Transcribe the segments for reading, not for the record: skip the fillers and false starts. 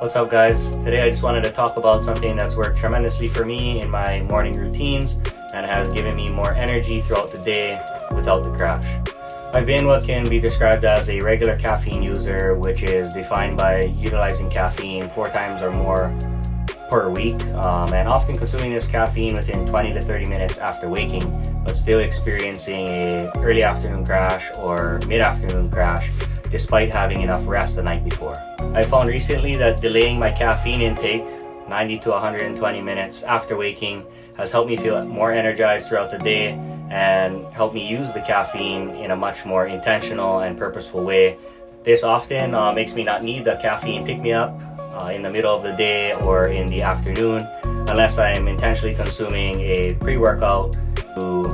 What's up, guys? Today I just wanted to talk about something that's worked tremendously for me in my morning routines and has given me more energy throughout the day without the crash. I've been what can be described as a regular caffeine user, which is defined by utilizing caffeine 4 times or more per week, and often consuming this caffeine within 20 to 30 minutes after waking, but still experiencing a early afternoon crash or mid-afternoon crash despite having enough rest the night before. I found recently that delaying my caffeine intake 90 to 120 minutes after waking has helped me feel more energized throughout the day and helped me use the caffeine in a much more intentional and purposeful way. This often makes me not need the caffeine pick-me-up in the middle of the day or in the afternoon unless I am intentionally consuming a pre-workout to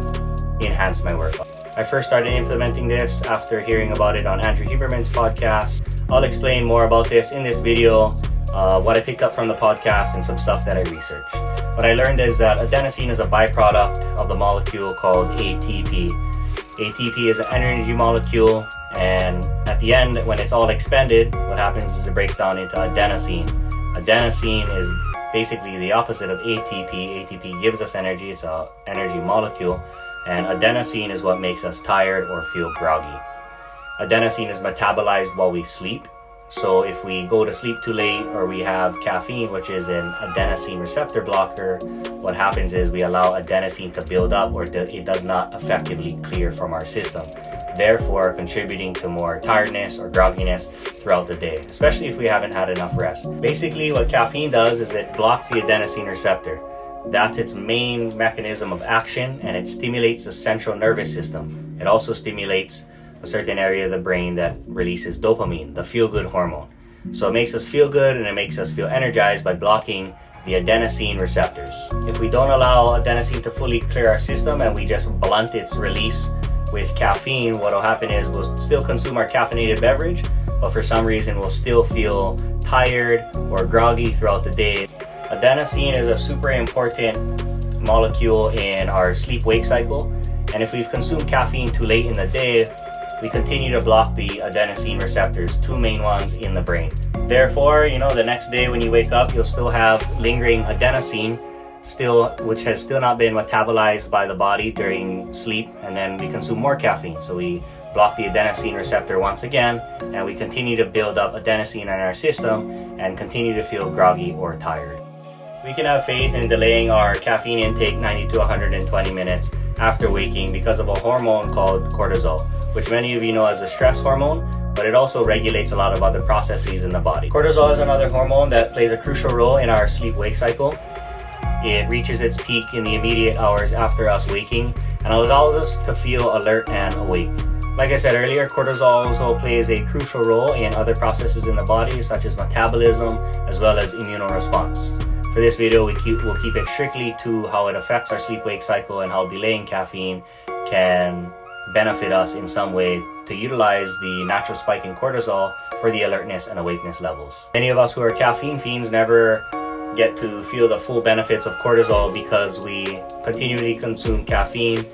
enhance my workout. I first started implementing this after hearing about it on Andrew Huberman's podcast. I'll explain more about this in this video, what I picked up from the podcast and some stuff that I researched. What I learned is that adenosine is a byproduct of the molecule called ATP. ATP is an energy molecule, and at the end, when it's all expended, what happens is it breaks down into adenosine. Adenosine is basically the opposite of ATP. ATP gives us energy, it's an energy molecule, and adenosine is what makes us tired or feel groggy. Adenosine is metabolized while we sleep. So if we go to sleep too late or we have caffeine, which is an adenosine receptor blocker, what happens is we allow adenosine to build up, or it does not effectively clear from our system, therefore contributing to more tiredness or grogginess throughout the day, especially if we haven't had enough rest. Basically, what caffeine does is it blocks the adenosine receptor. That's its main mechanism of action, and it stimulates the central nervous system. It also stimulates a certain area of the brain that releases dopamine, the feel-good hormone. So it makes us feel good and it makes us feel energized by blocking the adenosine receptors. If we don't allow adenosine to fully clear our system and we just blunt its release with caffeine, what will happen is we'll still consume our caffeinated beverage, but for some reason we'll still feel tired or groggy throughout the day. Adenosine is a super important molecule in our sleep-wake cycle, and if we've consumed caffeine too late in the day, we continue to block the adenosine receptors, 2 main ones in the brain. Therefore, the next day when you wake up, you'll still have lingering adenosine, which has still not been metabolized by the body during sleep, and then we consume more caffeine. So we block the adenosine receptor once again, and we continue to build up adenosine in our system and continue to feel groggy or tired. We can have faith in delaying our caffeine intake 90 to 120 minutes after waking because of a hormone called cortisol, which many of you know as a stress hormone, but it also regulates a lot of other processes in the body. Cortisol is another hormone that plays a crucial role in our sleep-wake cycle. It reaches its peak in the immediate hours after us waking and allows us to feel alert and awake. Like I said earlier, cortisol also plays a crucial role in other processes in the body, such as metabolism as well as immune response. For this video, we'll keep it strictly to how it affects our sleep-wake cycle and how delaying caffeine can benefit us in some way to utilize the natural spike in cortisol for the alertness and awakeness levels. Many of us who are caffeine fiends never get to feel the full benefits of cortisol because we continually consume caffeine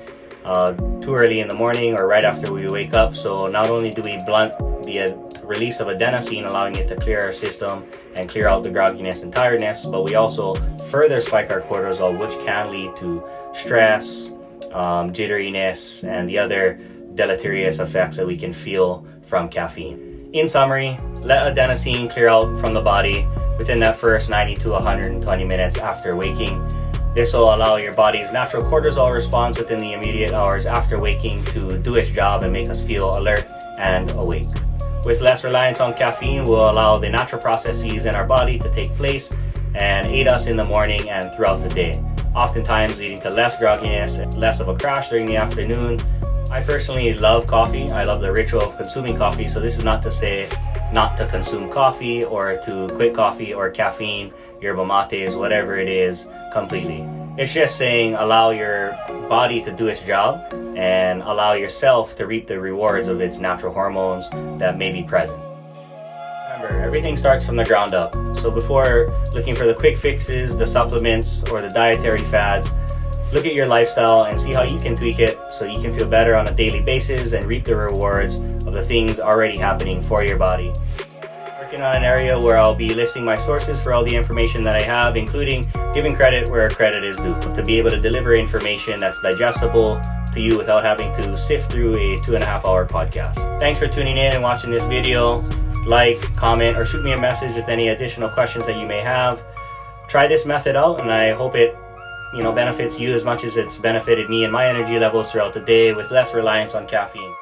too early in the morning or right after we wake up. So not only do we blunt the release of adenosine, allowing it to clear our system and clear out the grogginess and tiredness, but we also further spike our cortisol, which can lead to stress, jitteriness, and the other deleterious effects that we can feel from caffeine. In summary, let adenosine clear out from the body within that first 90 to 120 minutes after waking. This will allow your body's natural cortisol response within the immediate hours after waking to do its job and make us feel alert and awake. With less reliance on caffeine, we'll allow the natural processes in our body to take place and aid us in the morning and throughout the day, oftentimes leading to less grogginess and less of a crash during the afternoon. I personally love coffee. I love the ritual of consuming coffee, so this is not to say not to consume coffee or to quit coffee or caffeine, yerba mates, whatever it is, completely. It's just saying allow your body to do its job and allow yourself to reap the rewards of its natural hormones that may be present. Remember, everything starts from the ground up. So before looking for the quick fixes, the supplements, or the dietary fads, look at your lifestyle and see how you can tweak it so you can feel better on a daily basis and reap the rewards of the things already happening for your body. working on an area where I'll be listing my sources for all the information that I have, including giving credit where credit is due, to be able to deliver information that's digestible to you without having to sift through a 2.5-hour podcast. Thanks for tuning in and watching this video. Like, comment, or shoot me a message with any additional questions that you may have. Try this method out, and I hope it benefits you as much as it's benefited me and my energy levels throughout the day with less reliance on caffeine.